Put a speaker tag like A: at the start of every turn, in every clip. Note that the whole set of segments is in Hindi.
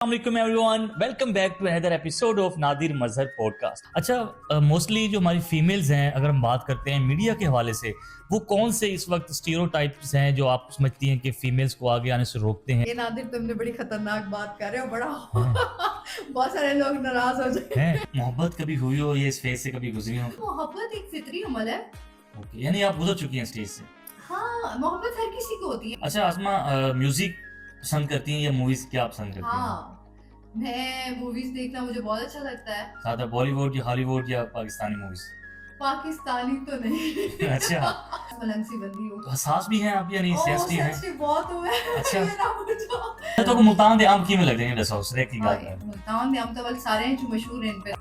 A: अस्सलाम everyone, welcome back to another episode of Nadir Mazhar podcast. अच्छा, मोस्टली जो हमारी फीमेल्स हैं, अगर हम बात करते हैं मीडिया के हवाले से, वो कौन से इस वक्त स्टीरियोटाइप्स हैं जो आप समझती हैं कि फीमेल्स को आगे आने से रोकते हैं?
B: ये नादिर, तुमने बड़ी खतरनाक बात कर रहे हो। बड़ा
A: हैं?
B: बहुत सारे लोग नाराज हो जाए।
A: हैं? मोहब्बत कभी हुई हो, ये इस फेज से कभी गुजरी हो?
B: मोहब्बत एक फितरी अमल है।
A: ओके, यानी आप गुजर चुकी हैं स्टेज से।
B: हाँ, मोहब्बत हर किसी को होती है।
A: अच्छा आसमा, म्यूजिक पसंद करती हैं या मूवीज, क्या आप पसंद करती हैं?
B: हाँ, मैं मूवीज देखना मुझे बहुत अच्छा लगता है।
A: ज्यादा बॉलीवुड या हॉलीवुड या पाकिस्तानी मूवीज?
B: पाकिस्तानी तो नहीं।
A: अच्छा,
B: मलंग सी बंदी हूँ।
A: तो हसास भी हैं आप यानी सेंसिटिव हैं?
B: सच्ची बहुत हूँ मैं।
A: अच्छा।
B: ये ना पूछो।
A: तो मुल्तान दे आम किवें लगदे ने, दसो उसरे की
B: हाँ,
A: गल है।
B: मुल्तान दे आम तो वाले सारे हैं जो मशहूर हैं इन पे।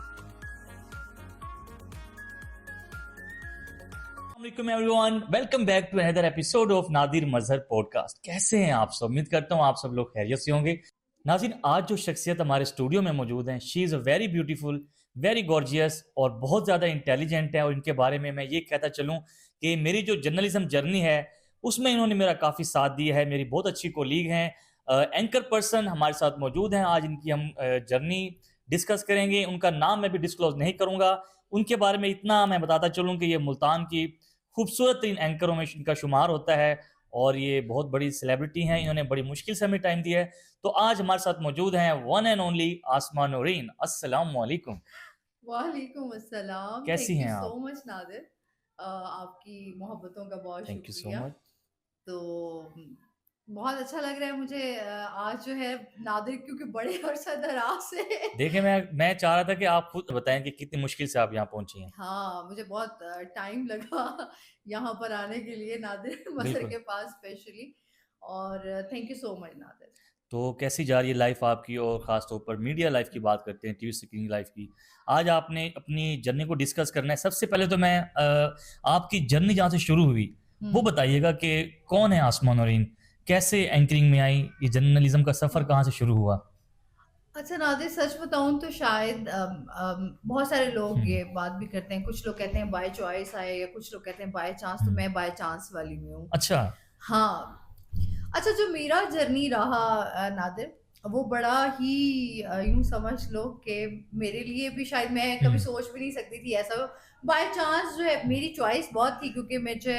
A: Everyone, welcome back to another episode of Nadir Mazhar podcast. कैसे हैं आप सब? उम्मीद करता हूँ आप सब लोग खैरियत से होंगे। नाज़रीन, आज जो शख्सियत हमारे स्टूडियो में मौजूद हैं, she is a very beautiful, very gorgeous और बहुत ज़्यादा इंटेलिजेंट है। और इनके बारे में मैं ये कहता चलूँ कि मेरी जो जर्नलिज्म जर्नी है उसमें इन्होंने मेरा काफ़ी साथ दिया है। मेरी बहुत अच्छी कोलीग हैं, एंकर पर्सन हमारे साथ मौजूद हैं। आज इनकी हम जर्नी डिस्कस करेंगे। उनका नाम मैं भी डिस्क्लोज नहीं करूँगा। उनके बारे में इतना मैं बताता चलूँ कि ये मुल्तान की खूबसूरत तीन एंकरों में इनका शुमार होता है और ये बहुत बड़ी सेलिब्रिटी हैं। इन्होंने बड़ी मुश्किल से हमें टाइम दिया है। तो आज हमारे साथ मौजूद हैं वन एंड ओनली आसमा नूरीन। अस्सलाम वालेकुम।
B: वालेकुम अस्सलाम।
A: कैसी
B: थैंक यू
A: हैं
B: सो
A: आप?
B: मच नादिर। आपकी मोहब्बतों का बहुत
A: थैंक यू सो
B: शुक्रिया।
A: मच।
B: तो बहुत अच्छा लग रहा है मुझे आज जो है नादिर, क्योंकि बड़े अरसा दराज से
A: देखिए, मैं चाह रहा था कि आप खुद बताएं कि कितनी मुश्किल से आप यहाँ पहुंची हैं।
B: हाँ, मुझे बहुत टाइम लगा यहाँ पर आने के लिए नादिर मसर
A: बिल्कुल।
B: के पास स्पेशली। और thank you so much Nadir.
A: तो कैसी जा रही है लाइफ आपकी, और ख़ास तौर पर मीडिया लाइफ की बात करते हैं, टीवी स्क्रीन लाइफ की। आज आपने अपनी जर्नी को डिस्कस करना है। सबसे पहले तो मैं आपकी जर्नी जहाँ से शुरू हुई वो
B: हम्म।
A: बताइएगा कि कौन है आसमा नूरीन, कैसे एंकरिंग में आई, ये जर्नलिज्म का सफ़र कहाँ से शुरू हुआ?
B: अच्छा नादिर, सच बताऊं तो शायद बहुत सारे लोग
A: हम्म।
B: ये बात भी करते हैं। कुछ लोग कहते हैं बाय चॉइस आए, या कुछ लोग कहते हैं बाय चांस। तो
A: हम्म।
B: मैं बाय चांस वाली में हूँ।
A: अच्छा।
B: हाँ। अच्छा, जो मेरा जर्नी रहा नादिर, वो बड़ा ही यूं समझ लो कि मेरे लिए भी शायद मैं कभी
A: हम्म।
B: सोच भी नहीं सकती थी ऐसा। बाय चांस जो है, मेरी चॉइस बहुत थी, क्योंकि मुझे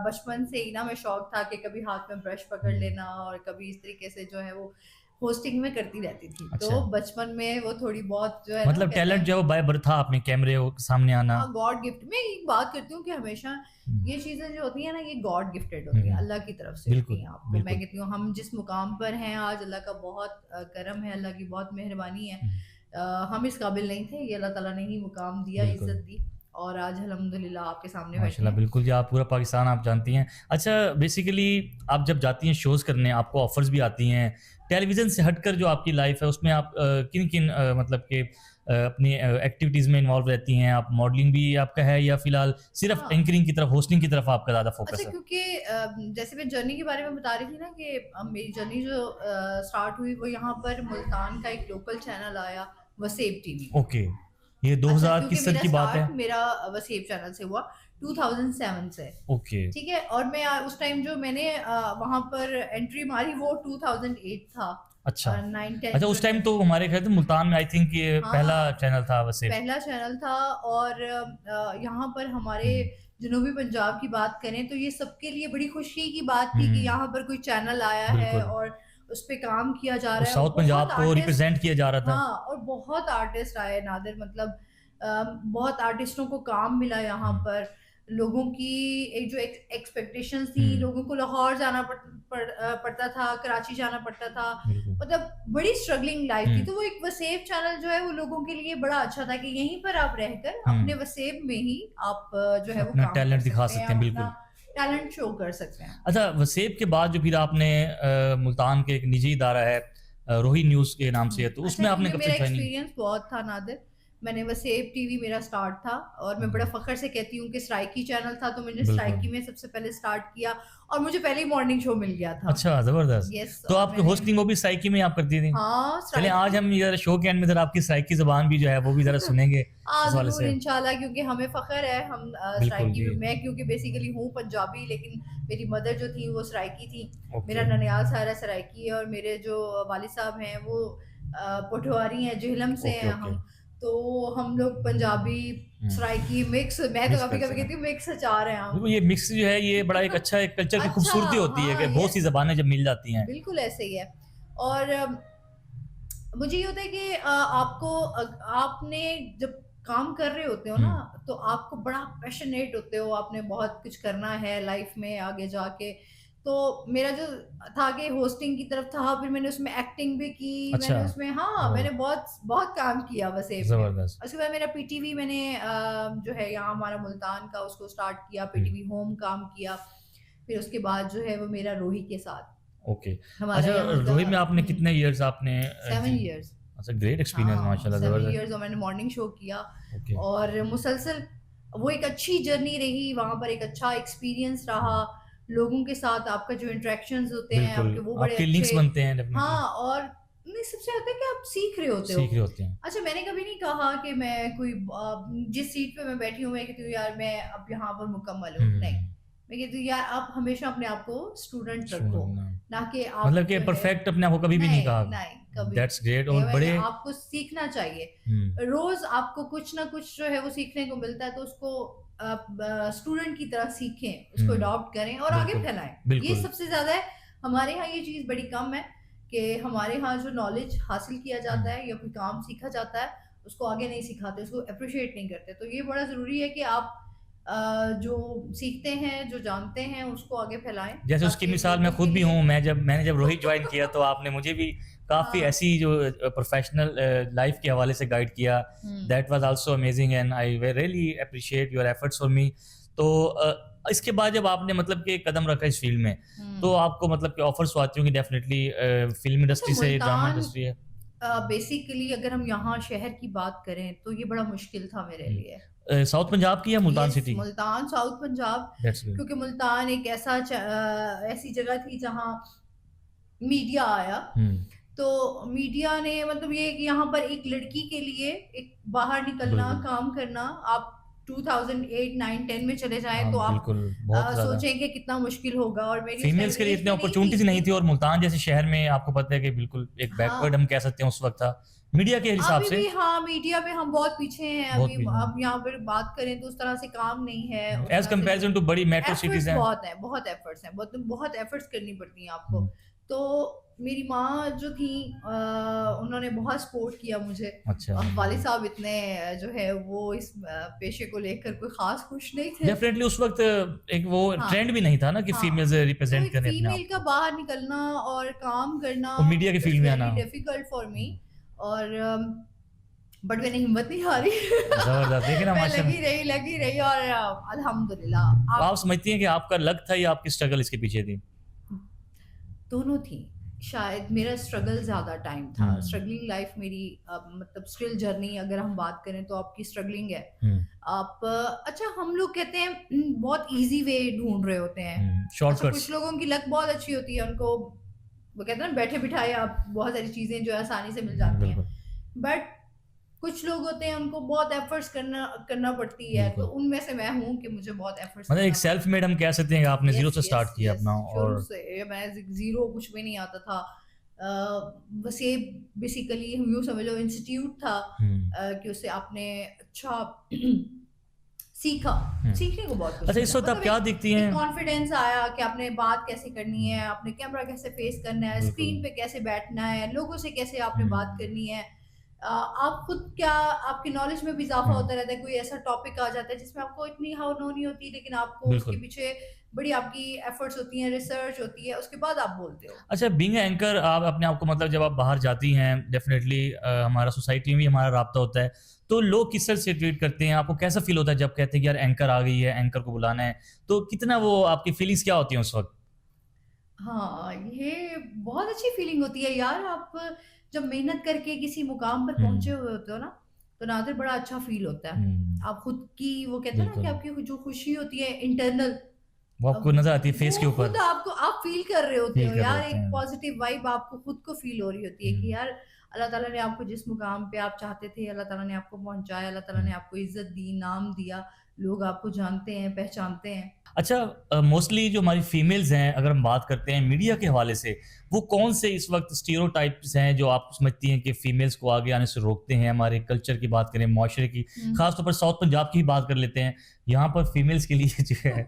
B: बचपन से ही ना मैं शौक था कि कभी हाथ में ब्रश पकड़
A: हम्म।
B: लेना, और कभी इस तरीके से जो है वो होस्टिंग में करती रहती थी। तो
A: अच्छा,
B: बचपन में वो थोड़ी बहुत जो है ना, वो
A: मतलब
B: कहते
A: टैलेंट
B: हैं
A: जो है वो बाय बर्थ था, आपने कैमरे के सामने आना।
B: God gift. मैं एक बात करती हूँ कि हमेशा
A: हम्म।
B: ये चीजें जो होती है ना, ये गॉड गिफ्टेड होती है,
A: हम्म।
B: अल्लाह की तरफ से होती
A: बिल्कुल
B: हैं। आपको मैं
A: बिल्कुल।
B: कहती हूँ, हम जिस मुकाम पर हैं आज, अल्लाह का बहुत करम है, अल्लाह की बहुत मेहरबानी है।
A: हम्म।
B: हम इस काबिल नहीं थे, ये अल्लाह ताला ने ही मुकाम दिया,
A: बिल्कुल।
B: इज्जत दी, और आज अल्हम्दुलिल्लाह आपके सामने बैठे
A: माशाल्लाह,
B: हैं।
A: बिल्कुल जी, आप पूरा पाकिस्तान आप जानती हैं। अच्छा, बेसिकली आप जब जाती हैं शोज़ करने, आपको ऑफ़र्स भी आती हैं। टेलीविज़न से हटकर जो आपकी लाइफ़ है उसमें आप किन-किन मतलब कि अपनी एक्टिविटीज़ में इन्वॉल्व रहती हैं? आप मॉडलिंग भी आपका है या फ़िलहाल सिर्फ़
B: हाँ।
A: एंकरिंग की तरफ, होस्टिंग की तरफ आपका ज़्यादा
B: अच्छा,
A: फ़ोकस है?
B: क्योंकि जैसे मैं जर्नी के बारे में बता रही थी ना कि मेरी जर्नी जो स्टार्ट हुई, वो यहाँ पर मुल्तान का एक लोकल चैनल आया, वसेब टीवी।
A: ओके, ये
B: अच्छा,
A: 2000
B: क्योंकि
A: किस सन
B: मेरा
A: की बात है?
B: स्टार्ट मेरा वसेब चैनल से हुआ 2007 से।
A: ओके।
B: ठीक है, और मैं उस टाइम जो मैंने वहाँ पर एंट्री मारी वो 2008 था।
A: अच्छा।
B: 9 10
A: अच्छा,
B: जो
A: उस टाइम
B: है।
A: तो हमारे ख़्याल से मुल्तान में आई थिंक ये पहला
B: हाँ,
A: चैनल था वैसे।
B: पहला चैनल था। और यहाँ पर हमारे
A: हुँ।
B: जनूबी पंजाब की बात करें तो ये सबके लिए बड़ी खुशी की बात थी कि
A: हुँ।
B: यहाँ पर कोई चैनल आया है
A: बिल्कुल।
B: और उस पे काम किया जा
A: और
B: रहा है, और
A: साउथ
B: बहुत
A: पंजाब को
B: आर्टिस्ट।
A: रिप्रेज़ेंट किया जा रहा था।
B: हाँ, और बहुत आर्टिस्ट आए नादिर, मतलब बहुत आर्टिस्टों को काम मिला यहाँ
A: हुँ।
B: पर। लोगों की एक जो एक्सपेक्टेशंस थी,
A: हुँ।
B: लोगों को लाहौर जाना पड़ता था, कराची जाना पड़ता था,
A: बिल्कुल।
B: मतलब बड़ी स्ट्रगलिंग लाइफ थी।
A: हुँ।
B: तो वो एक वसेब चैनल जो है वो लोगों के लिए बड़ा अच्छा था कि यहीं पर आप रहकर
A: हुँ।
B: अपने वसेब में ही आप जो है वो
A: अपना
B: काम कर
A: टैलेंट दिखा
B: सकते हैं,
A: सकते हैं,
B: आप अपना
A: बिल्कुल।
B: टैलेंट शो कर सकते हैं।
A: अच्छा, वसेब के बाद जो फिर आपने मुल्तान के एक निजी इदारा है, रोही न्यूज़ के नाम से है, तो
B: अच्छा,
A: उसमें आपने
B: क्योंकि
A: कब से
B: मेरा
A: जॉइनिंग?
B: एक्सपीरियंस बहुत था नादिर। मैंने वसेब टीवी मेरा स्टार्ट था, और मैं बड़ा
A: हुँ।
B: फ़ख्र से कहती हूँ कि सराइकी चैनल था, तो मैंने
A: बिल्कुल।
B: सराइकी में सबसे पहले स्टार्ट किया, और मुझे पहले ही मॉर्निंग शो मिल गया था।
A: अच्छा, ज़बरदस्त।
B: यस,
A: तो
B: और
A: आपकी
B: मैंने
A: होस्टिंग वो भी सराइकी में ही आप करती थी?
B: हाँ,
A: चलें, आज
B: सराइकी।
A: हम ज़रा शो के एंड में ज़रा आपकी सराइकी ज़ुबान भी जो है वो भी ज़रा सुनेंगे इस हवाले
B: ज़रूर
A: से।
B: इंशाल्लाह, क्योंकि हमें फ़ख्र है, हम
A: बिल्कुल
B: सराइकी
A: जी।
B: में, मैं क्योंकि बेसिकली हूँ पंजाबी, लेकिन मेरी मदर जो थी वो सराइकी थी।
A: ओके।
B: मेरा ननियाल सारा सराइकी है, और मेरे जो वालिद साहब हैं वो पोठवारी हैं, झेलम से
A: ओके
B: हैं
A: ओके।
B: हम, तो हम लोग पंजाबी, सराइकी मिक्स, मैं तो
A: मिक्स
B: कभी कभी
A: कल्चर है।
B: कहती हूँ मिक्स अचार हैं हम।
A: देखो ये मिक्स जो है ये बड़ा एक अच्छा एक कल्चर की
B: अच्छा,
A: खूबसूरती होती है कि
B: हाँ,
A: बहुत सी
B: यस,
A: ज़बानें जब मिल जाती हैं।
B: बिल्कुल ऐसे ही है। और मुझे ये होता है कि आपको आपने जब काम कर रहे होते हो ना,
A: हुँ,
B: तो आपको बड़ा पैशनेट होते हो, आपने बहुत कुछ करना है लाइफ में आगे जाके। तो मेरा जो था कि होस्टिंग की तरफ था, फिर मैंने उसमें एक्टिंग भी की,
A: अच्छा।
B: मैंने उसमें, हाँ,
A: ओह!
B: मैंने बहुत बहुत काम किया बस एम में।
A: ज़बरदस्त।
B: उसके बाद मेरा पीटीवी मैंने जो है यहाँ हमारा मुल्तान का उसको स्टार्ट किया,
A: हुँ,
B: पीटीवी होम काम किया। फिर उसके बाद जो है वो मेरा रोही के साथ,
A: ओके।
B: हमारा
A: अच्छा
B: यहाँ का।
A: रोहित में आपने कितने इयर्स आपने
B: 7
A: जी
B: इयर्स।
A: अच्छा ग्रेट एक्सपीरियंस
B: हाँ,
A: माशाल्लाह
B: 7
A: ज़बरदस्त।
B: इयर्स और मैंने मॉर्निंग शो किया,
A: ओके।
B: और मुसलसल वो एक अच्छी जर्नी रही, वहाँ पर एक अच्छा एक्सपीरियंस
A: हुँ,
B: रहा, लोगों के साथ आपका जो इंटरेक्शंस होते हैं
A: बिल्कुल,
B: आपके वो बड़े
A: आपके लिंक्स
B: अच्छे।
A: बनते हैं डेफिनिटली,
B: हाँ, और नहीं, सबसे होता है कि आप सीख रहे होते हो।
A: सीख रहे होते हैं।
B: अच्छा, मैंने कभी नहीं कहा कि मैं कोई जिस सीट पे मैं बैठी हूँ मैं कहती हूँ यार मैं अब यहाँ पर मुकम्मल हूँ, नहीं।
A: हुँ,
B: मैं कहती हूँ यार आप हमेशा अपने आप को स्टूडेंट रखो,
A: सुनना
B: ना कि
A: मतलब
B: आप
A: कि
B: जो है,
A: परफेक्ट अपने आप को कभी भी नहीं कहा।
B: नहीं, नहीं, कभी
A: दैट्स ग्रेट
B: नहीं।
A: और
B: इवन
A: बड़े
B: आपको सीखना चाहिए।
A: हुँ,
B: रोज़ आपको कुछ ना कुछ जो है वो सीखने को मिलता है, तो उसको आप स्टूडेंट की तरह सीखें, उसको
A: हुँ,
B: अडॉप्ट करें और आगे
A: बिल्कुल,
B: फैलाएँ। ये
A: बिल्कुल।
B: सबसे ज़्यादा है, हमारे यहाँ ये चीज़ बड़ी कम है कि हमारे यहाँ जो नॉलेज हासिल किया
A: हुँ,
B: जाता है या कोई काम सीखा जाता है, उसको आगे नहीं सिखाते, उसको एप्रिशिएट नहीं करते। तो ये बड़ा ज़रूरी है कि आप जो सीखते हैं, जो जानते हैं, उसको आगे फैलाएँ,
A: जैसे उसकी
B: ताकि
A: मिसाल मैं
B: लोगों के
A: खुद भी
B: लिए।
A: हूँ, मैंने जब रोहित जॉइन किया तो आपने मुझे भी काफ़ी
B: हाँ।
A: ऐसी जो प्रोफ़ेशनल लाइफ़ के हवाले से गाइड किया,
B: hmm,
A: that was also amazing and I way really appreciate your efforts for me. तो इसके बाद जब आपने मतलब कि कदम रखा इस फ़ील्ड में, तो
B: हुँ।
A: आपको मतलब कि ऑफ़र्स तो आती होंगी डेफ़िनिटली फ़िल्म
B: अच्छा,
A: इंडस्ट्री से, ड्रामा
B: मुल्तान
A: इंडस्ट्री है।
B: बेसिकली अगर हम यहाँ शहर की बात करें तो ये बड़ा मुश्किल था मेरे
A: हुँ।
B: लिए।
A: साउथ पंजाब की या मुल्तान
B: यस,
A: सिटी की?
B: Multan south Punjab,
A: that's great.
B: क्योंकि मुल्तान एक ऐसी जगह थी जहाँ मीडिया आया।
A: हुँ,
B: तो मीडिया ने मतलब ये कि यहाँ पर एक लड़की के लिए एक बाहर निकलना,
A: बिल्कुल।
B: काम करना, आप 2008, 9, 10 में चले जाएँ
A: हाँ,
B: तो आप
A: बिल्कुल, बहुत ज़्यादा।
B: सोचेंगे कितना मुश्किल होगा, और मेरी उस टाइम
A: फीमेल्स के लिए
B: एज
A: इतनी
B: भी नहीं थी
A: अपॉर्च्युनिटीज़ नहीं थी
B: इतनी।
A: और मुल्तान जैसे शहर में आपको पता है कि बिल्कुल एक बैकवर्ड
B: हाँ।
A: हम कह सकते हैं उस वक़्त था, मीडिया के हिसाब
B: अभी
A: से
B: भी हाँ, मीडिया में हम बहुत पीछे हैं
A: बहुत
B: अभी।
A: पीछे हैं।
B: अब यहाँ पर बात करें तो उस तरह से काम नहीं है, उस
A: एज़
B: तरह से
A: कंपैरिज़न टू बड़ी मेट्रो
B: एफर्ट्स
A: सिटीज़ हैं।
B: बहुत हैं, बहुत एफर्ट्स हैं, बहुत बहुत एफर्ट्स करनी पड़ती हैं आपको।
A: हुँ,
B: तो मेरी माँ जो थी उन्होंने बहुत सपोर्ट किया मुझे।
A: अच्छा।
B: वालिद साहब इतने जो है वो इस पेशे को लेकर कोई ख़ास खुश नहीं थे।
A: डेफ़िनेटली उस वक़्त एक वो
B: हाँ,
A: ट्रेंड भी नहीं था ना कि फीमेल्स
B: हाँ। तो
A: रिप्रेज़ेंट
B: एक
A: करें अपने
B: फीमेल
A: आप
B: का
A: को
B: बाहर निकलना और काम करना
A: और मीडिया की
B: इट्स
A: फ़ील्ड में आना।
B: Very difficult for me.
A: Hmm,
B: और बट मैंने हिम्मत नहीं हारी।
A: ज़बरदस्त देखिए ना
B: मैं
A: माशाल्लाह।
B: लगी रही, और अल्हम्दुलिल्लाह
A: तो
B: आप।
A: आप समझती हैं कि आपका लक था या आपकी स्ट्रगल इसके पीछे थी?
B: दोनों थी। शायद मेरा स्ट्रगल ज़्यादा टाइम था।
A: हुँ,
B: स्ट्रगलिंग लाइफ मेरी मतलब स्टिल जर्नी अगर हम बात करें तो आपकी स्ट्रगलिंग है।
A: हुँ,
B: आप अच्छा, हम लोग कहते हैं बहुत ईज़ी वे ढूँढ रहे होते हैं।
A: हुँ,
B: अच्छा, कुछ
A: शॉर्टकट्स
B: लोगों की लक बहुत अच्छी होती है, उनको वो कहते हैं ना बैठे-बिठाए आप बहुत सारी चीज़ें जो है आसानी से मिल जाती हैं।
A: बिल्कुल,
B: बट कुछ लोग होते हैं उनको बहुत एफर्ट्स करना करना पड़ती है, तो
A: बिल्कुल।
B: उनमें से मैं हूँ कि मुझे बहुत एफर्ट्स
A: मतलब एक
B: करना
A: सेल्फ
B: पड़ता है।
A: मेड हम कह सकते हैं कि आपने ज़ीरो
B: यस,
A: से
B: यस,
A: स्टार्ट किया
B: यस,
A: अपना और
B: शुरू से मैं ज़ीरो, कुछ भी नहीं आता था। बस ये बेसिकली हम यूँ समझ लो इंस्टीट्यूट था
A: हुँ,
B: कि उससे आपने अच्छा सीखा।
A: हुँ।
B: सीखने को बहुत कुछ
A: अच्छा इस
B: मिला,
A: वक़्त आप
B: मतलब
A: क्या
B: एक
A: देखती
B: एक
A: हैं?
B: कॉन्फिडेंस आया कि आपने बात कैसे करनी
A: हुँ,
B: है, आपने कैमरा कैसे फेस करना है,
A: बिल्कुल।
B: स्क्रीन पे कैसे बैठना है, लोगों से कैसे आपने बात
A: हुँ,
B: करनी है। आप खुद क्या, आपकी नॉलेज में भी इज़ाफ़ा
A: हुँ,
B: होता रहता है, कोई ऐसा टॉपिक आ जाता है जिसमें आपको इतनी हाउ नो नहीं होती, लेकिन आपको उसके
A: बिल्कुल।
B: पीछे बड़ी आपकी एफर्ट्स होती हैं, रिसर्च होती है, उसके बाद आप बोलते हो।
A: अच्छा बीइंग अ एंकर आप अपने आप को मतलब जब आप बाहर जाती हैं डेफ़िनेटली हमारा सोसाइटी में भी हमारा राब्ता होता है, तो लोग किस तरह से ट्रीट करते हैं? आपको कैसा फ़ील होता है जब कहते हैं कि यार एंकर आ गई है, एंकर को बुलाना है, तो कितना वो आपकी फीलिंग्स क्या होती हैं उस वक़्त?
B: हाँ, ये बहुत अच्छी फीलिंग होती है यार, आप जब मेहनत करके किसी मुकाम पर
A: हुँ,
B: पहुँचे हुए होते हो ना, तो नादिर बड़ा अच्छा फ़ील होता है।
A: हुँ,
B: आप खुद की वो कहते हैं ना कि
A: बिल्कुल।
B: आपकी जो खुशी होती है इंटरनल,
A: वो आपको नज़र आती है फेस
B: वो
A: के
B: खुद
A: ऊपर,
B: आपको आप फ़ील कर रहे होते
A: फ़ील
B: हो
A: कर रहे
B: यार,
A: होते
B: एक
A: हैं।
B: पॉज़िटिव वाइब आपको खुद को फ़ील हो रही होती है कि
A: हुँ,
B: यार अल्लाह ताला ने आपको जिस मुकाम पे आप चाहते थे, अल्लाह ताला ने आपको पहुँचाया, अल्लाह ताला
A: हुँ,
B: ने आपको इज़्ज़त दी, नाम दिया। लोग आपको जानते हैं, पहचानते हैं।
A: अच्छा, मोस्टली जो हमारी फीमेल्स हैं, अगर हम बात करते हैं मीडिया के हवाले से, वो कौन से इस वक्त स्टीरियोटाइप्स हैं जो आप समझती हैं कि फीमेल्स को आगे आने से रोकते हैं? हमारे कल्चर की बात करें, माशरे की, खासतौर पर साउथ पंजाब की ही बात कर लेते हैं, यहाँ पर फीमेल्स के लिए जो है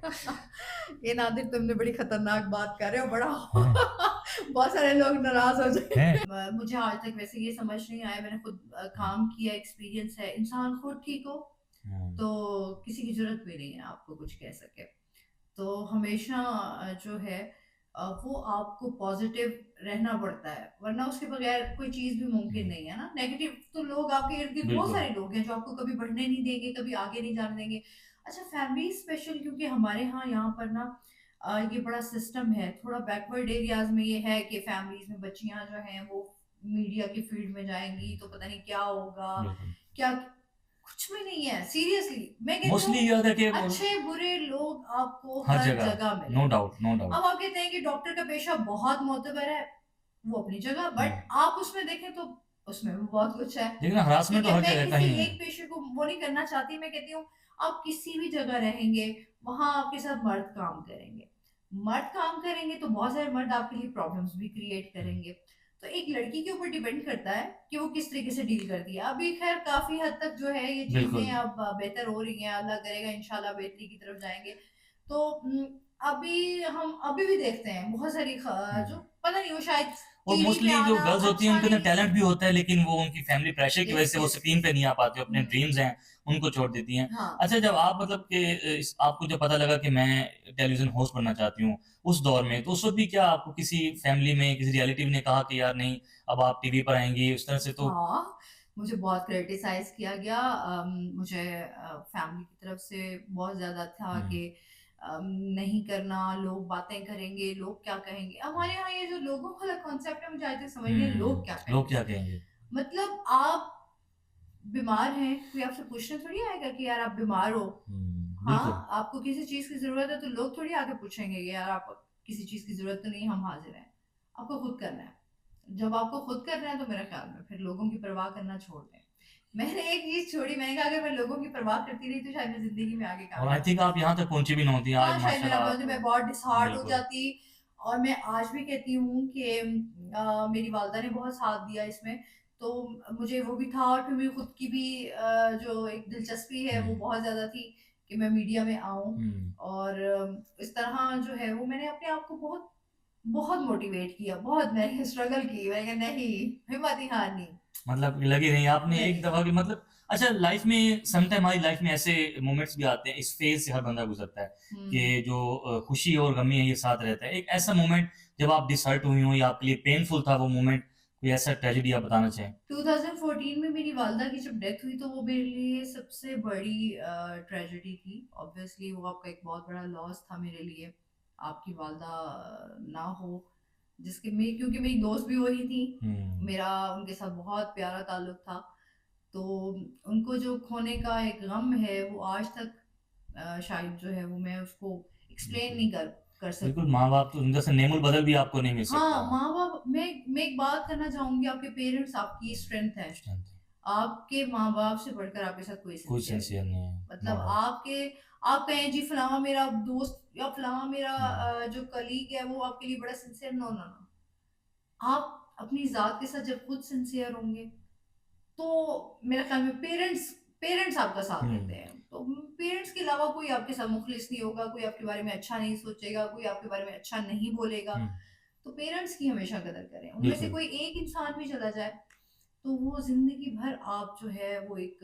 B: ये नादिर, तुमने बड़ी खतरनाक बात कर रहे हो, बड़ा
A: हैं,
B: बहुत सारे लोग नाराज हो जाएंगे।
A: हैं,
B: मुझे आज तक वैसे ये समझ नहीं आया, मैंने खुद काम किया, एक्सपीरियंस है, इंसान खुद ठीक हो
A: हम्म,
B: तो किसी की जरूरत भी नहीं है आपको कुछ कह सके। तो हमेशा जो है वो आपको पॉजिटिव रहना पड़ता है, वरना उसके बगैर कोई चीज़ भी मुमकिन नहीं है ना। नेगेटिव तो लोग आपके इर्द गिर्द बहुत
A: बिल्कुल,
B: सारे लोग हैं जो आपको कभी बढ़ने नहीं देंगे, कभी आगे नहीं जाने देंगे। अच्छा, फैमिली स्पेशल, क्योंकि हमारे यहाँ पर ना ये बड़ा सिस्टम है, थोड़ा बैकवर्ड एरियाज में ये है कि फैमिलीज में बच्चियां जो हैं वो मीडिया की फील्ड में जाएंगी तो पता नहीं क्या होगा,
A: बिल्कुल।
B: क्या कुछ भी नहीं है। सीरियसली मैं कहती
A: मोस्टली
B: हूँ,
A: ये होता है कि
B: अच्छे बुरे लोग आपको
A: हर
B: हर
A: जगह,
B: जगह
A: नो
B: मिलेंगे।
A: Doubt, no doubt.
B: अब आप कहते हैं कि डॉक्टर का पेशा बहुत मोतबर है, वो अपनी जगह, बट आप उसमें देखें तो उसमें भी बहुत कुछ है।
A: लेकिन हरासमेंट
B: ठीक
A: तो
B: है,
A: हर
B: मैं
A: जगह का
B: किसी
A: ही है।
B: एक पेशे को वो नहीं करना चाहती, मैं कहती हूँ आप किसी भी जगह रहेंगे, वहां आपके साथ मर्द काम करेंगे। मर्द काम करेंगे तो बहुत सारे मर्द आपके लिए प्रॉब्लम्स भी क्रिएट करेंगे। तो एक लड़की के ऊपर डिपेंड करता है कि वो किस तरीके से डील करती है। अभी खैर काफी हद तक जो है ये
A: बिल्कुल,
B: चीजें अब बेहतर हो रही हैं, अल्लाह करेगा इंशाल्लाह बेहतरी की तरफ जाएंगे। तो अभी हम अभी भी देखते हैं बहुत सारी जो
A: हम्म।
B: पता नहीं, वो शायद
A: और
B: टीवी पे
A: मोस्टली जो
B: आना
A: गर्ल्स होती हैं
B: अच्छा
A: उनके अंदर
B: नहीं।
A: टैलेंट भी होता है, लेकिन वो उनकी फैमिली प्रेशर की वजह
B: यस
A: से वो
B: यस।
A: स्क्रीन पे नहीं आ पाते, अपने
B: हम्म।
A: ड्रीम्स हैं उनको छोड़ देती हैं।
B: हाँ।
A: अच्छा, जब आप मतलब कि आपको जब पता लगा कि मैं टेलीविजन होस्ट बनना चाहती हूँ उस दौर में, तो उस वक्त भी क्या आपको किसी फैमिली में किसी रिलेटिव ने कहा कि यार नहीं, अब आप टीवी पर आएंगी इस तरह से? तो
B: हाँ, मुझे बहुत क्रिटिसाइज किया गया। मुझे फैमिली की तरफ से बहुत ज्यादा था
A: हम्म,
B: कि नहीं करना, लोग बातें करेंगे, लोग क्या कहेंगे। हमारे यहाँ ये जो लोगों वाला कॉन्सेप्ट है, मुझे आज तक समझ नहीं है, लोग क्या
A: लोग
B: कहेंगे।
A: क्या कहेंगे?
B: मतलब आप बीमार हैं, कोई आपसे पूछने थोड़ी आएगा कि यार आप बीमार हो।
A: बिल्कुल,
B: हाँ, आपको किसी चीज की जरूरत है तो लोग थोड़ी आके पूछेंगे कि यार आप किसी चीज की जरूरत तो नहीं, हम हाजिर हैं। आपको खुद करना है। जब आपको खुद करना है तो मेरा ख्याल में फिर लोगों की परवाह करना छोड़ दें। मैंने एक चीज छोड़ी, मैंने कहा अगर मैं लोगों की परवाह करती रही तो शायद मैं जिंदगी में आगे
A: और आई
B: कामयाब
A: थिंक
B: नहीं
A: आप
B: होती।
A: यहाँ तक पहुंची भी नहीं होती आज
B: हाँ, शायद मैं ना
A: माशाल्लाह
B: पहुंची,
A: आप।
B: मैं बहुत डिसहार्ट हो
A: बिल्कुल,
B: जाती। और मैं आज भी कहती हूँ कि मेरी वालदा ने बहुत साथ दिया इसमें। तो मुझे वो भी था, और फिर मेरी खुद की भी जो एक दिलचस्पी है वो
A: हम्म,
B: बहुत ज़्यादा थी कि मैं मीडिया में आऊँ।
A: हम्म।
B: और इस तरह जो है वो मैंने अपने आप को बहुत बहुत मोटिवेट किया, बहुत मैंने स्ट्रगल की, मैंने कहा नहीं, हिम्मत ही हारनी
A: मतलब लगी नहीं आपने एक
B: नहीं।
A: दफा भी मतलब। अच्छा, लाइफ में समटाइम हमारी लाइफ में ऐसे मोमेंट्स भी आते हैं, इस फेज से हर बंदा गुजरता है
B: हम्म।
A: कि जो खुशी और गमी है ये साथ रहता है। एक ऐसा मोमेंट जब आप डिसहर्ट हुई हो या आपके लिए पेनफुल था वो मोमेंट, कोई ऐसा ट्रेजेडी आप बताना चाहें?
B: 2014 में मेरी वालदा की जब डेथ हुई तो वो मेरे लिए सबसे बड़ी ट्रेजेडी थी। ऑब्वियसली वो आपका एक बहुत बड़ा लॉस था मेरे लिए, आपकी वालदा ना हो, जिसके में क्योंकि मेरी दोस्त भी वही थी।
A: हम्म,
B: मेरा उनके साथ बहुत प्यारा ताल्लुक था। तो उनको जो खोने का एक गम है वो आज तक शायद जो है वो मैं उसको एक्सप्लेन
A: बिल्कुल,
B: नहीं कर कर
A: बिल्कुल।
B: सकूंगी।
A: माँ बाप तो उनका से नेमुल बदल भी आपको नहीं मिल
B: हाँ,
A: सकता।
B: माँ बाप, मैं एक बात करना चाहूंगी, आपके पेरेंट्स आपकी स्ट्रेंथ है। आपके माँ बाप से बढ़कर आपके साथ कोई
A: कोई
B: सिंसियर नहीं
A: सिंसियर
B: है।
A: नहीं है, नो
B: मतलब
A: डाउट।
B: आप कहें जी फलाना मेरा दोस्त या फलाना मेरा
A: हम्म,
B: जो कलीग है वो आपके लिए बड़ा सिंसियर, नो नो नो। आप अपनी जात के साथ जब खुद सिंसियर होंगे तो मेरे ख्याल में पेरेंट्स पेरेंट्स आपका साथ देते
A: हम्म,
B: हैं। तो पेरेंट्स के अलावा कोई आपके साथ मुखलिस नहीं होगा, कोई आपके बारे में अच्छा नहीं सोचेगा, कोई आपके बारे में अच्छा नहीं बोलेगा।
A: हम्म,
B: तो पेरेंट्स की हमेशा कदर करें, उनमें से
A: बिल्कुल।
B: कोई एक इंसान भी चला जाए तो वो जिंदगी भर आप जो है वो एक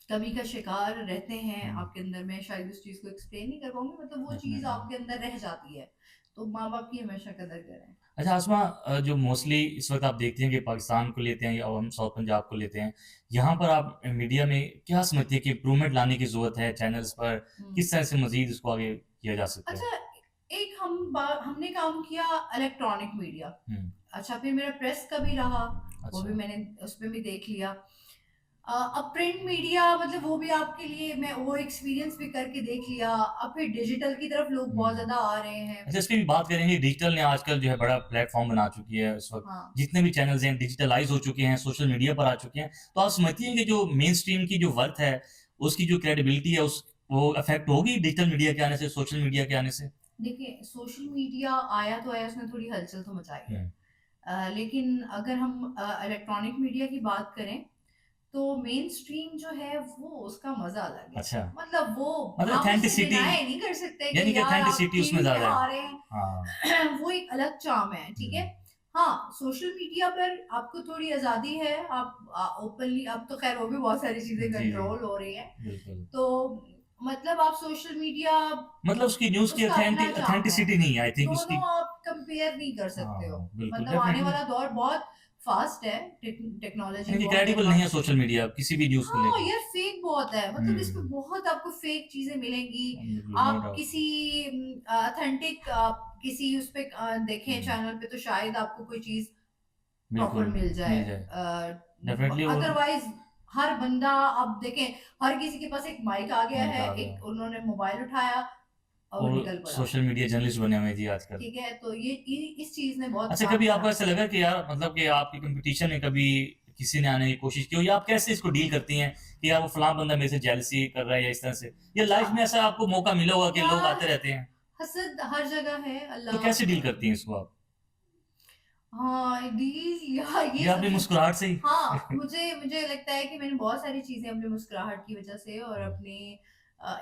B: कमी का शिकार रहते हैं
A: हम्म,
B: आपके अंदर। में शायद उस चीज को एक्सप्लेन नहीं कर पाऊंगी, मतलब वो चीज
A: डेफिनेटली।
B: आपके अंदर रह जाती है। तो माँ बाप की हमेशा कदर करें।
A: अच्छा आसमा, जो मोस्टली इस वक्त आप देखते हैं कि पाकिस्तान को लेते हैं या हम साउथ पंजाब को लेते हैं, यहाँ पर आप मीडिया में क्या समझते हैं कि इम्प्रूवमेंट लाने की जरूरत है चैनल्स पर?
B: हम्म।
A: किस तरह से मजीद इसको आगे किया जा सकता है?
B: अच्छा, एक हमने काम किया इलेक्ट्रॉनिक मीडिया।
A: हम्म,
B: अच्छा, फिर मेरा प्रेस का भी रहा, वो भी
A: अच्छा,
B: मैंने उस पर भी देख लिया। अब प्रिंट मीडिया, मतलब वो भी आपके लिए मैं वो एक्सपीरियंस भी करके देख लिया। अब फिर डिजिटल की तरफ लोग बहुत
A: हम्म।
B: ज्यादा आ रहे हैं।
A: अच्छा, इसकी भी बात करेंगे। डिजिटल ने आजकल जो है बड़ा प्लेटफॉर्म बना चुकी है इस वक्त।
B: हाँ।
A: जितने भी चैनल्स हैं डिजिटलाइज हो चुके हैं, सोशल मीडिया पर आ चुके हैं। तो आप समझती हैं कि जो मेन स्ट्रीम की जो वर्थ है, उसकी जो क्रेडिबिलिटी है, उस वो अफेक्ट होगी डिजिटल मीडिया के आने से, सोशल मीडिया के आने से?
B: देखिए, सोशल मीडिया आया तो आया, उसने थोड़ी हलचल तो मचाई है।
A: हम्म,
B: लेकिन अगर हम इलेक्ट्रॉनिक मीडिया की बात करें, तो मेन स्ट्रीम जो है वो उसका मजा अलग है।
A: अच्छा,
B: मतलब वो
A: मतलब
B: हम उसे
A: ऑथेंटिसिटी,
B: डिनाई नहीं कर सकते कि
A: यानी कि
B: यार आप
A: ऑथेंटिसिटी उसमें
B: टीवी पे
A: ज्यादा है।
B: आ रहे हैं।
A: हाँ।
B: वो एक अलग चार्म है, ठीक है।
A: हम्म,
B: हाँ, सोशल मीडिया पर आपको थोड़ी आज़ादी है, आप ओपनली, अब तो खैर वो भी बहुत सारी चीज़ें
A: जी जी,
B: कंट्रोल हो रही हैं।
A: बिल्कुल।
B: तो मतलब आप सोशल मीडिया,
A: मतलब उसकी न्यूज की
B: उसका अपना चार्म है।
A: ऑथेंटिसिटी नहीं है, आई थिंक
B: दोनों
A: उसकी।
B: आप कंपेयर नहीं कर सकते हो।
A: हाँ बिल्कुल,
B: मतलब आने
A: डेफिनेटली।
B: वाला दौर बहुत फास्ट है, टेक्नोलॉजी
A: यानी कि
B: बहुत
A: क्रेडिबल नहीं है
B: एडवांस।
A: सोशल मीडिया किसी भी न्यूज को
B: हाँ
A: लेके।
B: यार, फेक बहुत है, मतलब इस पे
A: हम्म,
B: बहुत आपको फेक चीजें मिलेंगी।
A: बिल्कुल, नो
B: आप
A: डाउट।
B: किसी ऑथेंटिक, आप किसी उस पे देखें
A: हम्म,
B: चैनल पे, तो शायद आपको कोई चीज प्रॉपर
A: बिल्कुल
B: मिल जाए।
A: मिल जाए, डेफिनेटली। और
B: अदरवाइज हर बंदा, आप देखें, हर किसी के पास एक माइक आ गया
A: माइक
B: है,
A: आ गया,
B: एक उन्होंने मोबाइल उठाया और वो
A: और
B: निकल पड़ा।
A: सोशल मीडिया जर्नलिस्ट बने हुए हैं जी आजकल।
B: ठीक है, तो इस चीज ने बहुत
A: अच्छा,
B: काम
A: कभी आपको
B: खराब
A: ऐसा
B: किया।
A: लगा कि यार मतलब कि आपकी कंपटीशन में कभी किसी ने आने की कोशिश की हो, या आप कैसे इसको डील करती हैं कि यार वो फलां बंदा मेरे से जेलसी कर रहा है या इस तरह से, या
B: अच्छा
A: लाइफ में ऐसा आपको मौका मिला होगा कि लोग
B: यार,
A: आते रहते हैं,
B: हसद हर जगह है,
A: तो
B: अल्लाह।
A: कैसे डील करती हैं इसको आप?
B: हाँ, डील यार, ये
A: या अपनी
B: सबसे।
A: मुस्कुराहट से ही?
B: हाँ, मुझे मुझे लगता है कि मैंने बहुत सारी चीजें अपनी मुस्कुराहट की वजह से, और अपने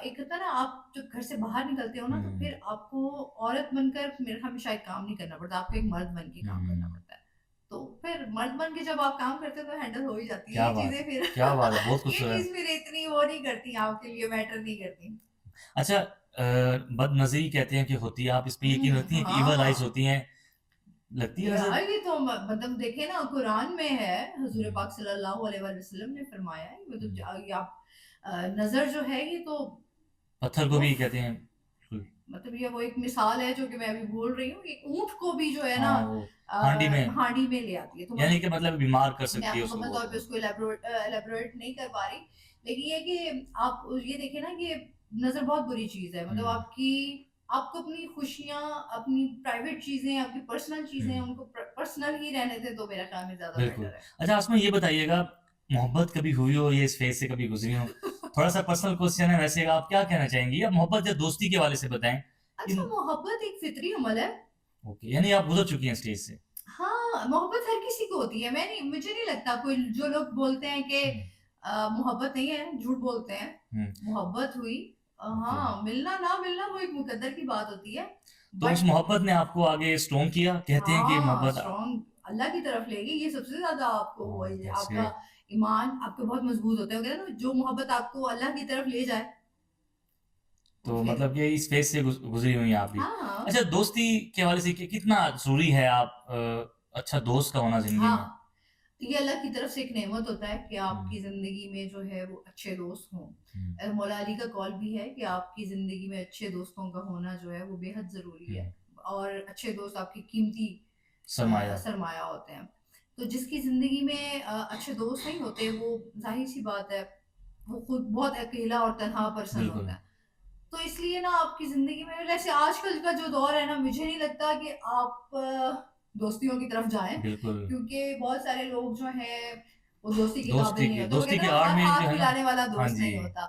B: एक होता है ना, आप जब घर से बाहर निकलते हो ना, तो
A: हम्म,
B: फिर आपको औरत बनकर मेरे हमेशा एक काम नहीं करना पड़ता, आपको एक मर्द बन के काम करना
A: हम्म,
B: पड़ता है। तो फिर मर्द बन के जब आप काम करते हो तो हैंडल हो ही जाती है
A: क्या
B: ये
A: बात
B: चीजें
A: है,
B: फिर।
A: क्या बात है, बहुत
B: ये
A: खूबसूरत।
B: चीज फिर इतनी वो नहीं करती, आपके लिए मैटर नहीं करती।
A: अच्छा, बदनजरी कहते हैं कि होती है, आप इस पे यकीन रखती हैं कि इवल आइज
B: हाँ
A: होती हैं, लगती है नजर?
B: यार, ये तो मतलब देखे ना, कुरान में है, हुजूर
A: हम्म,
B: पाक सल्लल्लाहु अलैहि वसल्लम ने फरमाया है, मतलब
A: हम्म,
B: ये आप नजर जो है ये तो
A: पत्थर को
B: वो
A: भी कहते हैं, बिल्कुल।
B: मतलब ये वो एक मिसाल है जो कि मैं अभी बोल रही हूँ, एक ऊंट को भी जो है ना,
A: हाँ, वो हांडी में,
B: हांडी में ले आती है। तो
A: यानी कि
B: मतलब
A: मतलब बीमार कर
B: मैं
A: सकती है उसको
B: मुकम्मल
A: बहुत
B: तौर पे
A: ज्यादा।
B: उसको एलेबोरेट नहीं कर पा रही, लेकिन ये कि आप ये देखें ना कि नजर बहुत बुरी चीज है। मतलब
A: हम्म,
B: आपकी, आपको अपनी खुशियां, अपनी प्राइवेट चीजें, आपकी पर्सनल चीजें,
A: हम्म,
B: उनको पर्सनल ही रहने दें तो मेरा ख्याल में ज्यादा
A: बिल्कुल।
B: बेटर है।
A: अच्छा, आसमा ये बताइएगा, मोहब्बत कभी हुई हो, ये इस फेज से कभी गुजरी हो? थोड़ा सा पर्सनल क्वेश्चन है वैसे, आप क्या कहना चाहेंगी, या मोहब्बत या दोस्ती के हवाले से बताएं।
B: अच्छा,
A: इन
B: मोहब्बत एक फितरी अमल है।
A: ओके, यानी आप गुजर चुकी हैं स्टेज से।
B: हाँ, मोहब्बत हर किसी को होती है। मैं नहीं, मुझे नहीं लगता कोई, जो लोग बोलते हैं कि
A: हम्म,
B: मोहब्बत नहीं है, झूठ बोलते हैं।
A: हम्म,
B: मोहब्बत हुई,
A: ओके।
B: हाँ, मिलना ना मिलना वो एक मुकद्दर की बात होती है।
A: तो उस
B: बट
A: मोहब्बत ने आपको आगे स्ट्रॉन्ग किया, कहते हैं कि
B: हाँ,
A: मोहब्बत।
B: स्ट्रॉन्ग अल्लाह की तरफ लेगी, ये सबसे ज्यादा आपको वही
A: दैट्स
B: आपका
A: ग्रेट।
B: ईमान आपका बहुत मजबूत होता है। वो कहते हैं ना, जो मोहब्बत आपको अल्लाह की तरफ ले जाए, वो
A: तो
B: फिर।
A: मतलब ये इस फेज से गुजरी हुई हैं आप भी।
B: हाँ हाँ
A: अच्छा, दोस्ती के हवाले से कितना जरूरी है आप अच्छा दोस्त का होना जिंदगी
B: हाँ,
A: में?
B: ये अल्लाह की तरफ से एक नेमत होता है कि
A: हम्म,
B: आपकी ज़िंदगी में जो है वो अच्छे दोस्त हों।
A: हम्म,
B: मौला अली का कौल भी है कि आपकी ज़िंदगी में अच्छे दोस्तों का होना जो है वो बेहद ज़रूरी है।
A: हम्म,
B: और अच्छे दोस्त आपकी कीमती
A: सरमाया।
B: सरमाया होते हैं। तो जिसकी ज़िंदगी में अच्छे दोस्त नहीं होते, वो ज़ाहिर-सी बात है, वो खुद बहुत अकेला और तन्हा पर्सन होता
A: बिल्कुल,
B: है। तो इसलिए ना आपकी ज़िंदगी में वैसे आजकल का जो दौर है ना, मुझे नहीं लगता कि आप दोस्तियों की तरफ जाएँ,
A: बिल्कुल।
B: क्योंकि बहुत सारे लोग जो हैं वो दोस्ती के काबिल
A: दोस्ती
B: नहीं
A: की
B: होते। वो
A: दोस्ती
B: कहते
A: की
B: हैं ना,
A: आड़
B: हर
A: में जो
B: हाथ
A: है ना।
B: मिलाने वाला
A: हाँ
B: दोस्त
A: जी,
B: नहीं होता।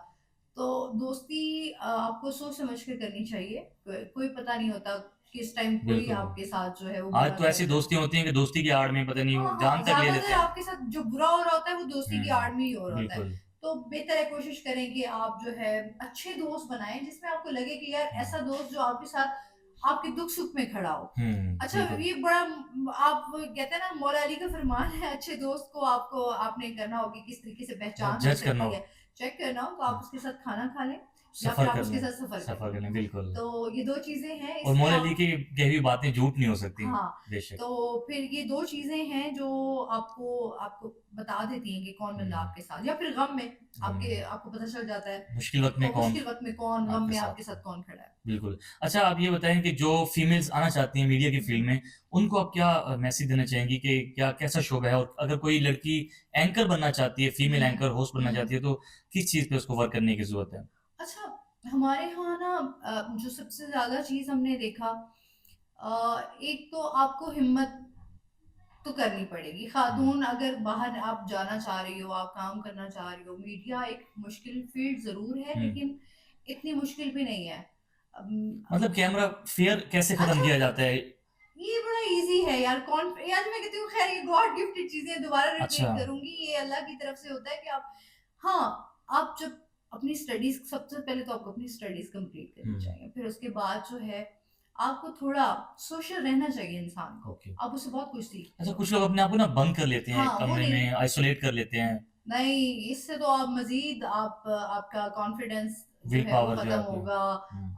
B: तो दोस्ती आपको सोच समझ कर करनी चाहिए। कोई पता नहीं होता किस टाइम कोई
A: बिल्कुल।
B: आपके साथ जो है वो
A: आज
B: बुरा
A: तो
B: कर
A: ऐसी
B: जाए।
A: दोस्तियां होती हैं कि दोस्ती की आड़ में पता नहीं
B: हाँ, हाँ,
A: जान तक ले
B: ज़्यादातर
A: लेते हैं।
B: आपके साथ जो बुरा हो रहा होता है वो दोस्ती की आड़ में ही हो रहा होता है।
A: बिल्कुल।
B: तो बेहतर है, कोशिश करें कि आप जो है अच्छे दोस्त बनाएँ, जिसमें आपको लगे कि यार
A: हम्म,
B: ऐसा दोस्त जो आपके साथ आपके दुख-सुख में खड़ा हो। अच्छा,
A: बिल्कुल।
B: ये बड़ा आप कहते हैं ना, मौला अली का फरमान है, अच्छे दोस्त को आपने करना हो कि किस तरीके से
A: बहुत
B: पहचान हो
A: जज करना
B: सकती
A: हो।
B: है, चेक करना हो, तो आप उसके साथ खाना खा लें या फिर
A: सफर
B: आप
A: कर
B: उसके
A: लें,
B: साथ सफ़र कर
A: सफर
B: लें।
A: कर लें, बिल्कुल।
B: तो ये 2 चीज़ें हैं,
A: और
B: इसमें
A: मौला अली
B: आप।
A: की कही हुई बातें झूठ नहीं हो सकती।
B: हाँ,
A: बेशक।
B: तो फिर ये 2 चीज़ें हैं जो आपको आपको बता देती हैं कि कौन बंदा
A: हम्म,
B: आपके साथ, या फिर गम में
A: गम में,
B: आपको पता चल जाता है
A: मुश्किल
B: कि
A: वक्त में कौन
B: मुश्किल वक़्त में कौन, गम
A: आपके
B: में
A: साथ
B: आपके
A: था।
B: साथ कौन खड़ा है।
A: बिल्कुल। अच्छा, आप ये बताएं कि जो फीमेल्स आना चाहती हैं मीडिया की
B: हुँ,
A: फील्ड में, उनको आप क्या मैसेज देना चाहेंगी कि क्या कैसा शोबा है, और अगर कोई लड़की एंकर बनना चाहती है, फीमेल
B: हुँ,
A: एंकर होस्ट बनना
B: हुँ।
A: चाहती है, तो किस चीज़ पे उसको वर्क करने की ज़रूरत है?
B: अच्छा, हमारे यहाँ ना जो सबसे ज़्यादा चीज़ हमने देखा, एक तो आपको हिम्मत तो करनी पड़ेगी।
A: हुँ,
B: खातून अगर बाहर आप जाना चाह रही हो, आप काम करना चाह रही हो, मीडिया एक मुश्किल फ़ील्ड ज़रूर है,
A: हुँ,
B: लेकिन इतनी मुश्किल भी नहीं है।
A: मतलब कैमरा फेयर कैसे खत्म
B: अच्छा,
A: किया जाता है?
B: ये बड़ा इजी है यार। कौन यार, मैं कहती हूँ खैर ये गॉड गिफ्टेड चीजें दोबारा
A: अच्छा।
B: रिपीट करूंगी, ये अल्लाह की तरफ से होता है कि आप, हाँ, आप जब अपनी स्टडीज, सबसे पहले तो आपको अपनी स्टडीज कंप्लीट करनी चाहिए, फिर उसके बाद जो है आपको थोड़ा सोशल रहना चाहिए इंसान को।
A: ओके।
B: आप उससे बहुत कुछ सीखते
A: अच्छा,
B: हो।
A: कुछ लोग अपने आप को ना बंद कर लेते हैं
B: हाँ, वो
A: कमरे
B: नहीं,
A: में, आइसोलेट कर लेते हैं।
B: नहीं, इससे तो आप मजीद आपका कॉन्फिडेंस जो
A: विल
B: है वो
A: पावर जो है
B: खत्म
A: आपकी।
B: होगा,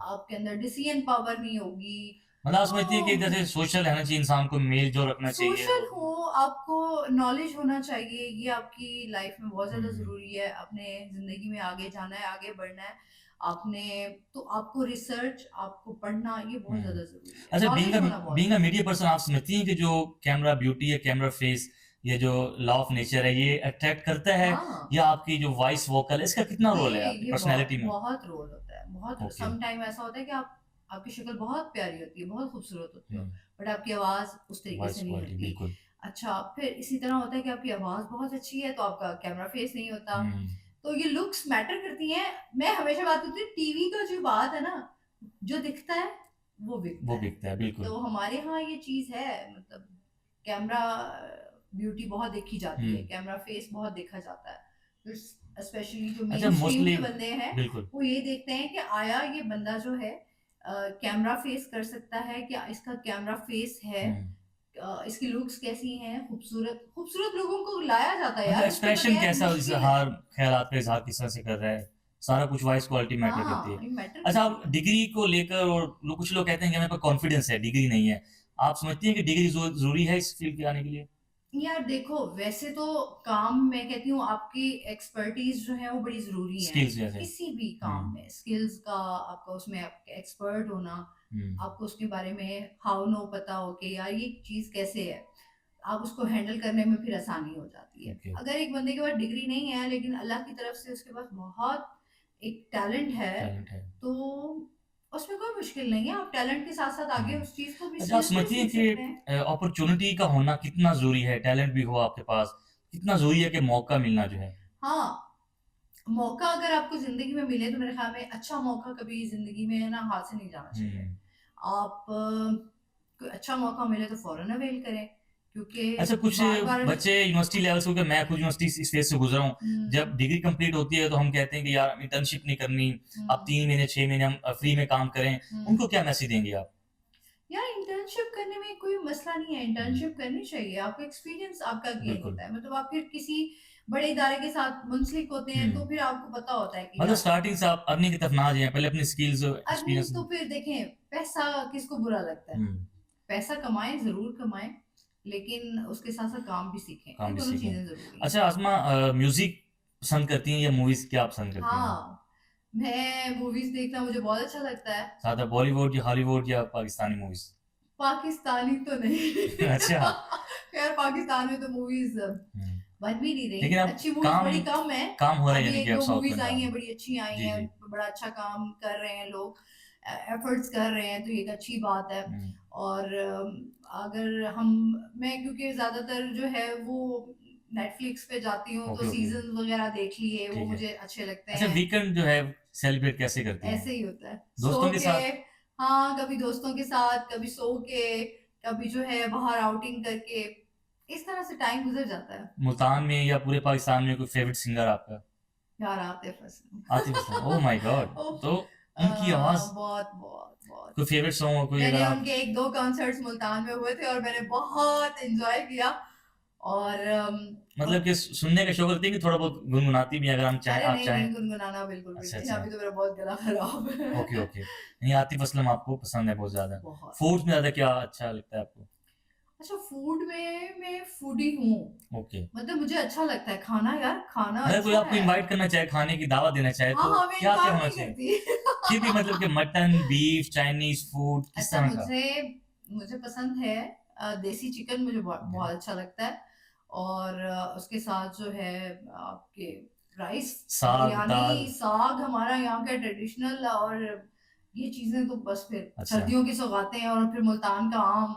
B: आपके अंदर डिसीजन पावर नहीं होगी।
A: मतलब आप समझती है कि
B: तो
A: जैसे सोशल रहना चाहिए इंसान को, मेल जो रखना चाहिए
B: सोशल
A: और
B: हो, आपको नॉलेज होना चाहिए, ये आपकी लाइफ में बहुत ज़्यादा
A: हम्म,
B: ज़रूरी है। अपने ज़िंदगी में आगे जाना है, आगे बढ़ना है, आपने तो आपको रिसर्च, आपको पढ़ना, ये बहुत
A: हम्म।
B: ज़्यादा ज़रूरी है।
A: अच्छा,
B: नॉलेज होना बहुत
A: बीइंग अ
B: ज़रूरी
A: मीडिया पर्सन, आप समझती हैं कि जो कैमरा ब्यूटी है, कैमरा फेस, ये जो लॉ ऑफ नेचर है, ये अट्रैक्ट करता
B: है।
A: है,
B: हाँ,
A: या आपकी जो वॉइस वोकल है इसका कितना रोल है आपकी
B: ये
A: पर्सनैलिटी में?
B: बहुत रोल होता है, बहुत।
A: ओके।
B: सम टाइम ऐसा होता है कि आप, आपकी शक्ल बहुत प्यारी होती है, बहुत खूबसूरत होते हो,
A: हम्म।
B: बट आपकी आवाज़ उस तरीके
A: वॉइस
B: से नहीं
A: क्वालिटी
B: होती।
A: बिल्कुल।
B: अच्छा, फिर इसी तरह होता है कि आपकी आवाज़ बहुत अच्छी है, तो आपका कैमरा फेस नहीं होता।
A: हम्म।
B: तो ये लुक्स मैटर करती हैं। मैं हमेशा बात करती हूँ, टीवी का जो बात है ना, जो दिखता है वो बिकता
A: वो
B: है।
A: बिकता है बिल्कुल।
B: तो हमारे यहाँ ये चीज़ है, मतलब कैमरा ब्यूटी बहुत देखी जाती है,
A: हम्म।
B: कैमरा फेस बहुत देखा जाता है। स्पेशली जो
A: अच्छा,
B: मेन स्ट्रीम
A: मोस्टली
B: के बंदे हैं,
A: बिल्कुल।
B: वो ये देखते हैं कि आया ये बंदा जो है कैमरा फेस कर सकता है क्या, इसका कैमरा फेस है,
A: हम्म।
B: इसकी लुक्स कैसी हैं, खूबसूरत खूबसूरत लोगों को लाया जाता है
A: मतलब
B: यार, उसके
A: एक्सप्रेशन
B: बगैर
A: कैसा,
B: मुश्किल है।
A: इजहार ख्यालात का इजहार किस तरह से कर रहा है, सारा कुछ वॉइस क्वालिटी मैटर करती है।
B: हाँ, ये मैटर
A: अच्छा,
B: करती
A: आप
B: है।
A: डिग्री को लेकर, और कुछ लोग कहते हैं कि हमें पर कॉन्फिडेंस है, डिग्री नहीं है, आप समझती हैं कि डिग्री जरूरी है इस फील्ड के आने के लिए?
B: यार देखो, वैसे तो काम, मैं कहती हूँ आपकी एक्सपर्टीज जो है वो बड़ी जरूरी है।
A: स्किल्स जैसे।
B: किसी भी काम
A: हम्म।
B: में स्किल्स का, आपका उसमें एक्सपर्ट होना,
A: हम्म।
B: आपको उसके बारे में हाउ नो पता हो कि यार ये चीज कैसे है, आप उसको हैंडल करने में फिर आसानी हो जाती है।
A: ओके।
B: अगर एक बंदे के पास डिग्री नहीं है लेकिन अल्लाह की तरफ से उसके पास बहुत एक टैलेंट है,
A: टैलेंट है।
B: तो उसमें कोई मुश्किल नहीं है, आप टैलेंट के साथ साथ आगे
A: हम्म।
B: उस चीज को भी,
A: अच्छा, आप
B: स्किल्स भी
A: समझती हैं
B: सीख
A: कि
B: सकते हैं।
A: अपॉर्चुनिटी का होना कितना जरूरी है, टैलेंट भी हो आपके पास, कितना जरूरी है कि मौका मिलना जो है?
B: हाँ, मौका अगर आपको ज़िंदगी में मिले तो मेरे ख़्याल में अच्छा मौका कभी ज़िंदगी में ना हाथ से नहीं जाना चाहिए।
A: हम्म।
B: आप कोई अच्छा मौका मिले तो फ़ौरन अवेल करें, क्योंकि
A: अच्छा, कुछ
B: बार-बार
A: बच्चे यूनिवर्सिटी लेवल से, क्योंकि मैं खुद यूनिवर्सिटी इस फेज से गुजरा हूँ,
B: हुँ,
A: जब डिग्री कंप्लीट होती है तो हम कहते हैं कि यार इंटर्नशिप नहीं करनी, अब
B: हुँ,
A: 3 महीने 6 महीने हम फ्री में काम करें।
B: हुँ।
A: उनको क्या मैसेज देंगे आप?
B: यार इंटर्नशिप करने में कोई मसला नहीं है,
A: हम्म,
B: इंटर्नशिप करनी चाहिए, आपको एक्सपीरियंस आपका गेन
A: बिल्कुल।
B: होता है। मतलब आप फिर किसी बड़े इदारे के साथ मुंसलिक होते हैं,
A: हम्म।
B: तो फिर आपको पता होता है कि
A: मतलब
B: यार
A: स्टार्टिंग से आप अर्निंग की तरफ ना जाएं, पहले अपनी स्किल्स
B: अर्निंग
A: एक्सपीरियंस।
B: तो फिर देखें, पैसा किसको बुरा लगता है?
A: हम्म।
B: पैसा कमाएँ, ज़रूर कमाएँ, लेकिन उसके साथ-साथ काम भी सीखें, ये
A: काम भी
B: दोनों
A: सीखें।
B: चीज़ें ज़रूरी हैं।
A: अच्छा आसमा, म्यूजिक पसंद करती हैं या मूवीज, क्या पसंद करती हैं?
B: हाँ, मैं मूवीज़ देखना मुझे बहुत अच्छा लगता है।
A: ज्यादा बॉलीवुड या हॉलीवुड या पाकिस्तानी मूवीज?
B: पाकिस्तानी तो नहीं।
A: अच्छा।
B: खैर पाकिस्तान में तो मूवीज़
A: हम्म।
B: बन भी नहीं रही,
A: लेकिन अब
B: अच्छी मूवीज़
A: काम
B: बड़ी कम हैं।
A: काम हो रहा है
B: अभी
A: यानी कि अब
B: 1-2
A: साउथ में
B: मूवीज़ आई
A: काम।
B: हैं, बड़ी अच्छी आई
A: जी
B: हैं,
A: जी।
B: बड़ा अच्छा काम कर रहे हैं लोग, एफर्ट्स कर रहे हैं, तो ये एक अच्छी बात है।
A: हम्म।
B: और अगर हम, मैं क्योंकि ज़्यादातर जो है वो नेटफ्लिक्स पे जाती हूँ, तो
A: ओके ओके।
B: सीज़न्स वगैरह देख लिए, वो
A: ठीक है।
B: मुझे अच्छे लगते
A: अच्छा,
B: हैं।
A: वीकेंड जो है सेलिब्रेट कैसे करती हैं?
B: ऐसे ही होता है,
A: दोस्तों
B: सो
A: के
B: के,
A: साथ?
B: हाँ, कभी दोस्तों के साथ, कभी सो के, कभी जो है बाहर आउटिंग करके, इस तरह से टाइम गुज़र जाता है।
A: मुल्तान में या पूरे पाकिस्तान में कोई फेवरेट सिंगर आपका?
B: यार Atif Aslam.
A: Atif Aslam, oh my god.
B: Oh!
A: तो उनकी आवाज,
B: बहुत, बहुत, बहुत।
A: कोई फेवरेट सॉन्ग हो कोई, अगर
B: मैंने
A: आप।
B: उनके 1-2 कॉन्सर्ट्स मुल्तान में हुए थे और मैंने बहुत एन्जॉय किया। और
A: मतलब कि सुनने का शौक रखती है कि थोड़ा बहुत गुनगुनाती भी हैं, अगर हम चाहें,
B: अरे
A: आप
B: नहीं,
A: चाहें?
B: नहीं गुनगुनाना बिल्कुल भी
A: अच्छा
B: नहीं,
A: अच्छा।
B: अभी तो मेरा बहुत गला खराब
A: ओके
B: है।
A: ओके, नहीं आतिफ असलम आपको पसंद है बहुत ज्यादा।
B: बहुत।
A: फूड्स में ज्यादा क्या अच्छा लगता है आपको?
B: अच्छा, फूड में मैं फूडी हूँ।
A: ओके।
B: मतलब मुझे अच्छा लगता है खाना, यार खाना
A: अगर कोई
B: अच्छा
A: आपको
B: है।
A: इनवाइट करना चाहे, खाने की दावत देना चाहे,
B: हाँ,
A: तो
B: हाँ, मैं
A: क्या क्या
B: इनकार
A: होना
B: नहीं
A: चाहिए?
B: करती।
A: फिर भी मतलब कि मटन, बीफ, चाइनीज फूड, किस
B: अच्छा,
A: तरह का?
B: मुझे मुझे पसंद है देसी चिकन, मुझे बहुत
A: ओके।
B: बहुत अच्छा लगता है। और उसके साथ जो है आपके राइस,
A: साग दाल।
B: बिरयानी, साग हमारा यहाँ का ट्रेडिशनल, और ये चीज़ें तो बस फिर
A: अच्छा।
B: सर्दियों की सौगातें हैं, और फिर मुल्तान का आम।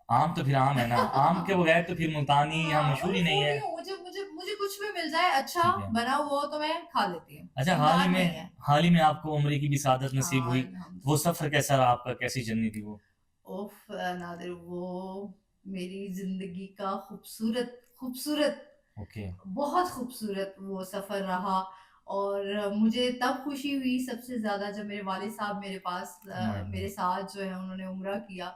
A: आम तो फिर आम है ना, आम के बगैर तो फिर मुल्तानी यहाँ
B: हाँ,
A: मशहूर
B: मैं
A: ही नहीं है।
B: फूडी हूँ, मुझे मुझे मुझे कुछ भी मिल जाए अच्छा
A: ठीक है।
B: बना हुआ हो तो मैं खा लेती हूँ,
A: अच्छा,
B: इंकार नहीं है।
A: हाल ही में आपको उम्र की भी सादत नसीब
B: हाँ
A: हुई, वो
B: अल्हम्दुलिल्लाह।
A: सफर कैसा रहा आपका, कैसी जर्नी थी वो?
B: उफ नादिर, वो मेरी जिंदगी का खूबसूरत खूबसूरत
A: ओके।
B: बहुत खूबसूरत वो सफर रहा। और मुझे तब खुशी हुई सबसे ज्यादा जब मेरे वालिद साहब मेरे पास
A: माशाल्लाह।
B: मेरे साथ जो है उन्होंने उम्रा किया।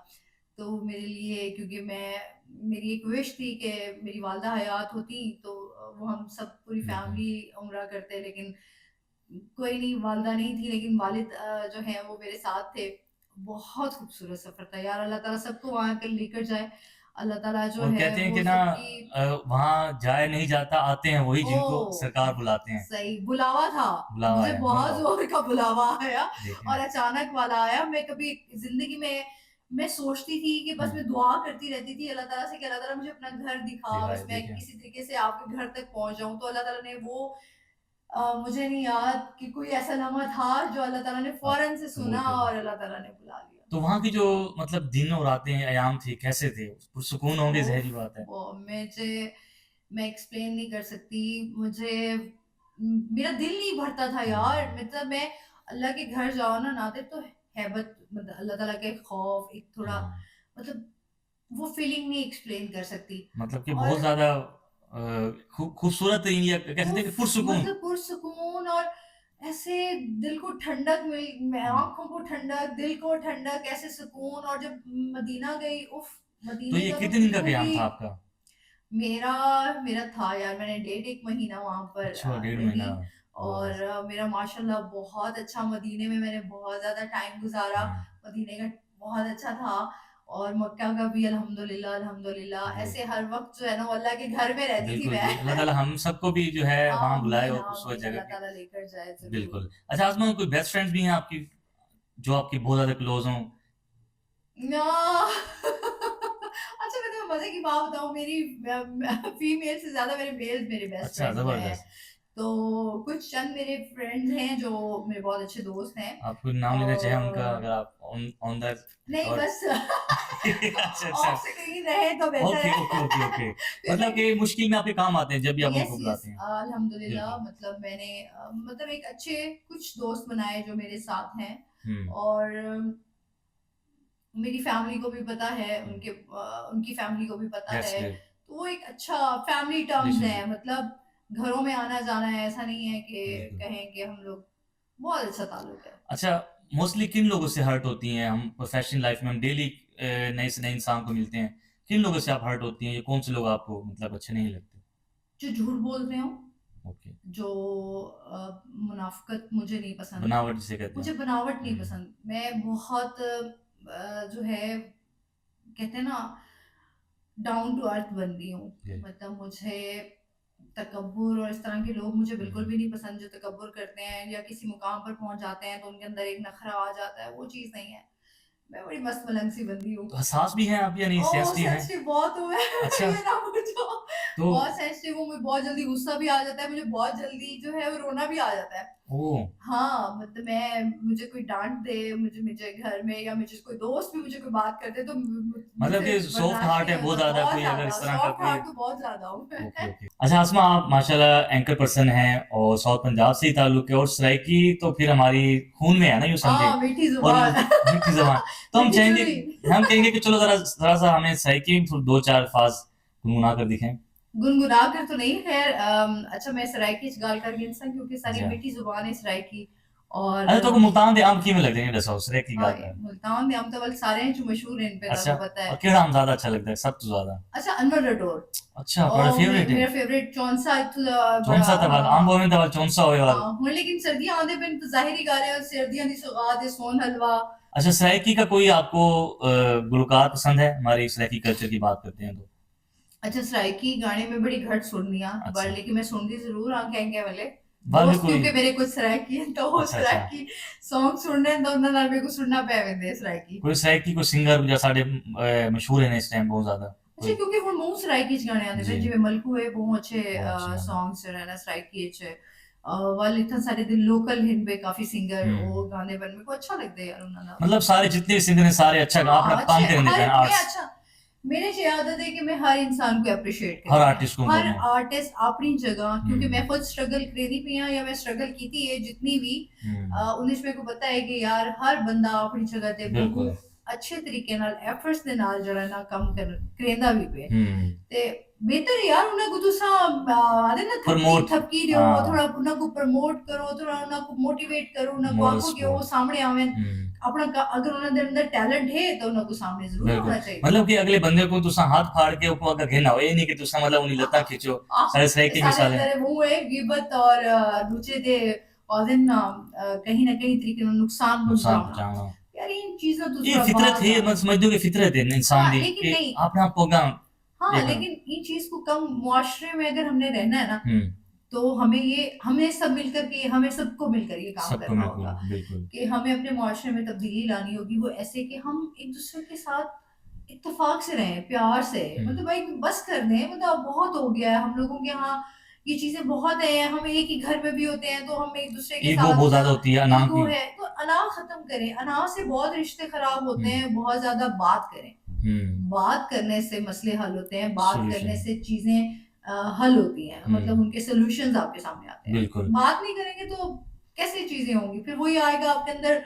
B: तो मेरे लिए, क्योंकि मेरी एक विश थी कि मेरी वालदा हयात होती तो वो हम सब पूरी
A: बिल्कुल।
B: फैमिली उम्रा करते, लेकिन कोई नहीं, वालदा नहीं थी, लेकिन वालिद जो हैं वो मेरे साथ थे। बहुत खूबसूरत सफर था यार, अल्लाह ताला सबको वहां कर लेकर जाए। अल्लाह ताला जो
A: और
B: है
A: कहते हैं कि
B: वो
A: ना
B: सबकी।
A: वहाँ जाया नहीं जाता, आते हैं वही जिनको
B: ओ
A: सरकार बुलाते हैं।
B: सही बुलावा था।
A: बुलावा
B: मुझे
A: आया, नो
B: बहुत
A: डाउट।
B: जोर का बुलावा आया
A: देखें।
B: और अचानक वाला आया। मैं कभी जिंदगी में मैं सोचती थी कि बस
A: हुँ,
B: मैं दुआ करती रहती थी अल्लाह ताला से कि अल्लाह ताला मुझे अपना घर दिखा,
A: दिखाए
B: बस मैं
A: देखें।
B: किसी तरीके से आपके घर तक पहुंच जाऊं। तो अल्लाह ताला ने वो मुझे नहीं याद कि कोई ऐसा लम्हा था जो अल्लाह ताला ने
A: आप
B: फौरन से
A: कबूल
B: सुना
A: कर लें।
B: और अल्लाह ताला ने बुला लिया।
A: तो वहाँ की जो मतलब दिन और रातें, अयाम थे, कैसे थे? पुरसुकून होंगे,
B: ओफ
A: ज़ाहिर-सी बात है।
B: वो मुझे मैं एक्सप्लेन नहीं कर सकती। मुझे मेरा दिल नहीं भरता था यार।
A: हुँ,
B: मतलब मैं अल्लाह के घर जाओ ना नाते तो हैबत, मतलब अल्लाह ताला के खौफ एक थोड़ा,
A: हुँ।
B: मतलब वो फीलिंग नहीं एक्सप्लेन कर सकती।
A: मतलब कि बहुत
B: और
A: ज़्यादा खूबसूरत या कह सकते हैं कि
B: उफ
A: पुरसुकून।
B: मतलब पुरसुकून और ऐसे दिल को ठंडक मिल,
A: हुँ।
B: आंखों को ठंडक, दिल को ठंडक, ऐसे सुकून। और जब मदीना गई, उफ
A: तो
B: मदीने
A: ये
B: का तो
A: कितने दिन का
B: व्यू
A: क़याम
B: भी।
A: था आपका?
B: मेरा मेरा था यार, मैंने डेढ़ एक महीना वहां पर
A: अच्छा, डेढ़ महीना।
B: रही। और
A: ज़बरदस्त।
B: मेरा माशाल्लाह बहुत अच्छा, मदीने में मैंने बहुत ज्यादा टाइम गुजारा।
A: हुँ,
B: मदीने का बहुत अच्छा था। और मक्का का भी अल्हम्दुलिल्लाह अल्हम्दुलिल्लाह।
A: जी।
B: ऐसे हर वक्त जो है ना वो अल्लाह के घर में रहती थी
A: बिल्कुल
B: मैं।
A: जी। अल्लाह ताला हम सबको भी जो है वहाँ बुलाए
B: आमीन
A: और खूबसूरत
B: आमीन,
A: जगह
B: अल्लाह
A: पे।
B: ताला लेकर जाए जरूर।
A: बिल्कुल। अच्छा, आज़मा कोई बेस्ट फ्रेंड्स भी हैं आपकी, जो आपके बहुत ज़्यादा क्लोज़ हों?
B: ना अच्छा, मैं तुम्हें मजे की बात बताऊं, मेरी फीमेल से ज्यादा मेरे मेल मेरे बेस्ट
A: अच्छा,
B: फ्रेंड्स हैं।
A: ज़बरदस्त।
B: तो कुछ चंद मेरे फ्रेंड्स हैं जो मेरे बहुत अच्छे दोस्त हैं।
A: आप कोई नाम लेना चाहें उनका,
B: और
A: अगर आप ऑन ऑन द
B: नहीं
A: रिकॉर्ड?
B: बस
A: अच्छा, अच्छा।
B: ऑफ स्क्रीन रहे तो बेहतर
A: ओके,
B: है।
A: Okay, okay, okay.
B: फिर
A: मतलब
B: मैं
A: कि मुश्किल में आपके काम आते हैं जब भी आप
B: यस
A: उनको
B: यस
A: बुलाते हैं।
B: अल्हम्दुलिल्लाह,
A: बिल्कुल।
B: मतलब मैंने मतलब एक अच्छे कुछ दोस्त बनाए जो मेरे साथ हैं।
A: हुँ,
B: और मेरी फैमिली को भी पता है,
A: हुँ।
B: उनकी फैमिली को भी पता
A: दैट्स
B: है।
A: ग्रेट
B: तो वो एक अच्छा फैमिली टर्म्स है,
A: रिलेशनशिप।
B: मतलब घरों में आना जाना है, ऐसा नहीं है कि
A: बिल्कुल।
B: कहें कि हम लोग, बहुत अच्छा ताल्लुक है।
A: अच्छा, मोस्टली किन लोगों से हर्ट होती हैं? हम प्रोफ़ेशनल लाइफ़ में हम डेली नए से नए इंसान को मिलते हैं। किन लोगों से आप हर्ट होती हैं? या कौन से लोग आपको मतलब अच्छे नहीं लगते?
B: जो झूठ बोलते हो,
A: ओके।
B: जो मुनाफ़िक़त मुझे नहीं पसंद।
A: बनावट जिसे कहते हैं।
B: मुझे बनावट नहीं
A: हुँ,
B: पसंद। मैं बहुत जो है कहते हैं ना डाउन टू अर्थ बंदी हूँ।
A: जी।
B: मतलब मुझे तकब्बुर और इस तरह के लोग मुझे बिल्कुल
A: हुँ।
B: भी नहीं पसंद, जो तकब्बुर करते हैं या किसी मुकाम पर पहुँच जाते हैं तो उनके अंदर एक नखरा आ जाता है, वो चीज़ नहीं है। मैं बड़ी मस्त मलंग सी बंदी हूँ।
A: तो हसास भी हैं आप या नहीं,
B: ओह!
A: सेंसिटिव हैं?
B: सेंसिटिव बहुत हूँ मैं।
A: अच्छा,
B: ये ना पूछो।
A: तो
B: बहुत सेंसिटिव हूँ मैं, बहुत जल्दी गुस्सा भी आ जाता है, मुझे बहुत जल्दी जो है वो रोना भी आ जाता है।
A: ओह!
B: हाँ, मतलब मुझे कोई डाँट दे, मुझे मुझे घर में या मुझे कोई दोस्त भी मुझे कोई बात कर दे तो
A: मतलब
B: मुझसे
A: कि सॉफ्ट
B: बर्दाश्त
A: हार्ट
B: नहीं
A: है बहुत
B: होता,
A: ज़्यादा,
B: बहुत
A: कोई अगर
B: ज़्यादा।
A: इस तरह का
B: सॉफ्ट
A: कोई।
B: हार्ट तो बहुत ज़्यादा हूँ
A: ओके,
B: मैं।
A: ओके। अच्छा आसमा, आप माशाल्लाह एंकर पर्सन हैं और साउथ पंजाब से ही ताल्लुक है, और सराइकी तो फिर हमारी खून में है ना, यूँ समझें।
B: मीठी
A: और
B: ज़ुबान।
A: मीठी ज़बान। तो
B: मीठी छुरी।
A: हम कहेंगे कि चलो ज़रा-सा हमें सराइकी में 2-4 अल्फाज़ गुनगुना कर दिखाएँ।
B: गुनगुना कर तो नहीं, खैर अच्छा मैं सराइकी च गल करगी इंसान क्योंकि
A: जी
B: सारी
A: हाँ।
B: मिठी ज़ुबान है सराइकी। और
A: अच्छा, तो मुल्तान दे अंब किवें लगदे ने, दस्सो सराइकी
B: हाँ,
A: गल करन।
B: मुल्तान दे अम्ब तो वल सारे हैं जो मशहूर हैं, इन पे
A: अच्छा,
B: ताको पता है।
A: और केड़ा अंब ज़्यादा अच्छा लगदा है, सब तो ज़्यादा?
B: अच्छा अनवर रटोर।
A: अच्छा, ਤੁਹਾਡਾ
B: ओह
A: फेवरेट है?
B: मेरा फेवरेट चौंसा इत्थू दा बड़ा।
A: चौंसा तो वाल अंब
B: हाँ
A: होवे तो वाल चौंसा होवे वाल।
B: हाँ, हुन लेकिन सर्दियां आंदे पे तो जाहिर ही गल है, सर्दियां दी सौगात है सोन हलवा।
A: अच्छा, सराइकी का कोई आपको गुलकार पसंद है? हमारे सराइकी कल्चर की बात करते हैं तो।
B: अच्छा सराइकी गाने में बड़ी घट सुननी आ,
A: अच्छा,
B: बट लेकिन मैं सुनदी जरूर हाँ, कहेंगे वाले
A: बाल भी
B: दोस्त
A: कोई।
B: क्योंकि मेरे कुछ सराइकी हैं तो वो
A: अच्छा, अच्छा।
B: सराइकी सॉन्ग सुनने तो उन्हां नाल मेरे को सुनना पै वेंदे सराइकी।
A: कोई सराइकी कोई सिंगर जो साढ़े मशहूर है इस टाइम बहुत ज़्यादा?
B: अच्छा
A: कोई?
B: क्योंकि हुन मूं सराइकी च गाने आंदे पे
A: जी,
B: जिवें मलकू है बहुत अच्छे
A: बहुत अच्छे गाने।
B: सॉन्ग्स जो है ना सराइकी च। वाल इत्थै सारे दे लोकल हिन पे काफी सिंगर
A: हुँ।
B: वो गाने बन मेरे को अच्छा लगदे यार उन्हां दा।
A: मतलब सारे जितने भी सिंगर हैं सारे अच्छा गा अपना
B: हाँ
A: काम
B: अच्छे
A: करन देते
B: हर
A: हैं,
B: मैं
A: आर्ट्स।
B: अच्छा मेरे ये आदत है कि मैं हर इंसान को अप्रिशिएट
A: हर
B: करती
A: आर्टिस्ट को
B: हूँ, हर
A: बोलना।
B: आर्टिस्ट अपनी जगह, क्योंकि
A: हम्म।
B: मैं खुद स्ट्रगल करी भी हाँ, या मैं स्ट्रगल की थी है जितनी भी उन्हें मेरे को पता है कि यार हर बंदा अपनी जगह ते
A: बिल्कुल।
B: बहुत अच्छे तरीके नाल एफर्ट्स दे नाल जड़ा ना कम कर करेंदा भी पे ते बेहतर यार उन्हें को तुसा आदे ना थपकी
A: प्रमोट,
B: थपकी दियो,
A: हाँ,
B: थोड़ा उन्हें को प्रमोट करो, थोड़ा उन्हें को मोटिवेट करो, उन्हें को
A: मोरल
B: आखो कि वो
A: सपोर्ट।
B: सामने आवें अपना अगर उन्हें अंदर टैलेंट है तो उन्हें को सामने जरूर
A: बिल्कुल,
B: आना चाहिए।
A: मतलब कि अगले बंदे को तुसा हाथ फाड़ के ऊपर अगर घेना हो, ये नहीं कि तुसा मतलब उन्हें लत्ता खींचो, सारे सही की
B: सारे
A: मिसाल है।
B: अंदर वो है गिबत और दूसरे दे और दिन कहीं ना कहीं तरीके ਨਾਲ नुकसान
A: नुकसान
B: पहुंचाना
A: पहुंचाना,
B: यार इन चीजों तो
A: ये
B: थोड़ा
A: फितरत है,
B: बात
A: मैं समझ दो कि फितरत है इंसान
B: हाँ
A: दी
B: लेकिन
A: कि
B: नहीं
A: अपना पोगा
B: हाँ
A: देखना।
B: लेकिन ये चीज को कम मुआशरे में अगर हमने रहना है ना
A: हम्म।
B: तो हमें सब मिलकर के हमें सबको मिलकर ये काम
A: सबको
B: करना
A: बिल्कुल
B: होगा
A: बिल्कुल।
B: कि हमें अपने मुआशरे में तब्दीली लानी होगी वो ऐसे कि हम एक दूसरे के साथ इत्तेफाक से रहें प्यार से मतलब भाई बस कर दें मतलब बहुत हो गया है हम लोगों के यहाँ ये चीजें बहुत है हम एक ही घर में भी होते हैं तो हम एक दूसरे के
A: ईगो बहुत
B: साथ
A: ज्यादा होती है अना
B: ईगो
A: की।
B: है तो अनाव खत्म करें अनाव से बहुत रिश्ते खराब होते हैं बहुत ज्यादा बात करें बात करने से मसले हल होते हैं बात करने
A: सॉल्यूशन,
B: से चीजें हल होती हैं मतलब उनके सॉल्यूशंस आपके सामने आते हैं
A: बिल्कुल।
B: बात नहीं करेंगे तो कैसे चीजें होंगी फिर वही आएगा आपके अंदर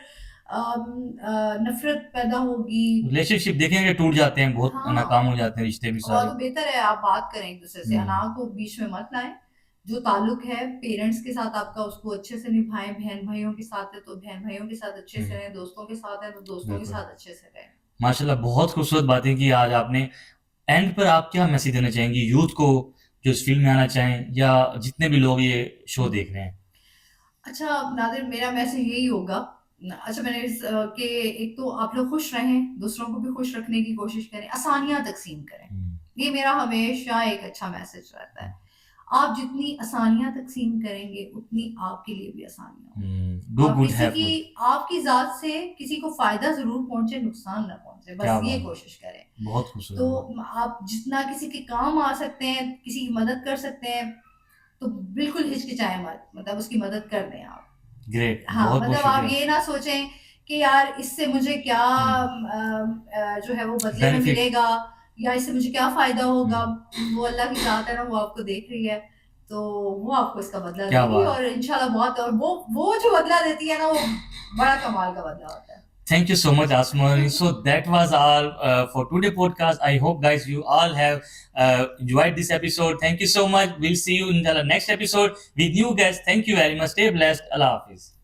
B: नफरत पैदा होगी
A: रिलेशनशिप देखेंगे टूट जाते हैं, बहुत नाकाम
B: हाँ
A: हो जाते हैं रिश्ते भी
B: और
A: सारे।
B: तो बेहतर है आप बात करें एक दूसरे से अना को बीच में मत लाएं जो ताल्लुक है पेरेंट्स के साथ आपका उसको अच्छे से निभाएं बहन भाइयों के साथ है तो बहन भाइयों के साथ अच्छे से रहें दोस्तों के साथ है तो दोस्तों के
A: बिल्कुल।
B: साथ अच्छे से रहें
A: माशाल्लाह बहुत खूबसूरत बातें की आज आपने। एंड पर आप क्या मैसेज देना चाहेंगी यूथ को जो इस फील्ड में आना चाहें या जितने भी लोग ये शो देख रहे हैं?
B: अच्छा नादिर मेरा मैसेज यही होगा अच्छा मैंने कि एक तो आप लोग खुश रहें दूसरों को भी खुश रखने की कोशिश करें आसानियां तकसीम करें ये मेरा हमेशा एक अच्छा मैसेज रहता है आप जितनी आसानियां तकसीम करेंगे उतनी आपके लिए भी आसानियां होंगी
A: डू
B: और
A: गुड
B: किसी
A: हैव
B: की
A: गुड।
B: आपकी जात से किसी को फायदा जरूर पहुंचे नुकसान ना पहुंचे
A: क्या
B: बस ये
A: बात,
B: कोशिश करें
A: बहुत
B: तो
A: खूबसूरत।
B: आप जितना किसी के काम आ सकते हैं किसी की मदद कर सकते हैं तो बिल्कुल हिचकिचाए मत मतलब उसकी मदद कर दें आप
A: ग्रेट,
B: हाँ
A: बहुत बहुत
B: मतलब आप
A: शुक्रिया।
B: ये ना सोचें कि यार इससे मुझे क्या जो है वो बदले में
A: बेनिफिट।
B: मिलेगा या इससे मुझे क्या फायदा होगा वो अल्लाह की जात है ना वो आपको देख रही है तो वो आपको इसका बदला
A: क्या
B: देगी
A: बात।
B: और इंशाल्लाह बहुत और वो जो बदला देती है ना वो बड़ा कमाल का बदला होता है
A: Thank you so much, Asman. So that was all for today podcast. I hope, guys, you all have enjoyed this episode. Thank you so much. We'll see you in the next episode with new guests. Thank you very much. Stay blessed. Allah Hafiz.